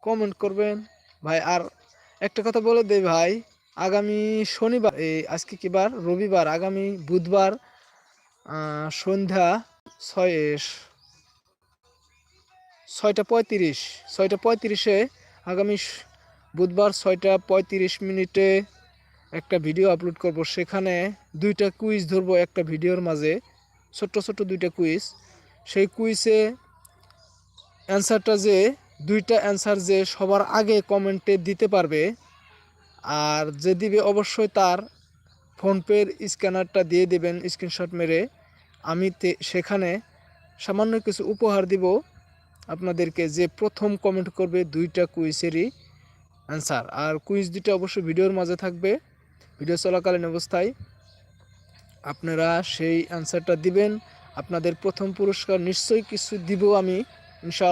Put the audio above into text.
Comment করবেন ভাই। আর একটা কথা বলে দেই ভাই, আগামী শনিবার আজকে কি বার? রবিবার। আগামী বুধবার সন্ধ্যা 6:35 আগামী বুধবার 6:35 একটা ভিডিও আপলোড করব। সেখানে 2টা কুইজ ধরবো একটা ভিডিওর মাঝে, ছোট্ট ছোট্ট 2টা কুইজ। সেই কুইজে দুইটা অ্যান্সার যে সবার আগে কমেন্টে দিতে পারবে, আর যে দিবে অবশ্যই তার ফোনপের স্ক্যানারটা দিয়ে দেবেন স্ক্রিনশট মেরে। আমি সেখানে সামান্য কিছু উপহার দিব আপনাদেরকে, যে প্রথম কমেন্ট করবে 2টা কুইজেরই অ্যান্সার। আর কুইজ 2টা অবশ্যই ভিডিওর মাঝে থাকবে, ভিডিও চলাকালীন অবস্থায় আপনারা সেই অ্যান্সারটা দিবেন। আপনাদের প্রথম পুরস্কার নিশ্চয়ই কিছু দিব আমি, ইনশাআল্লাহ।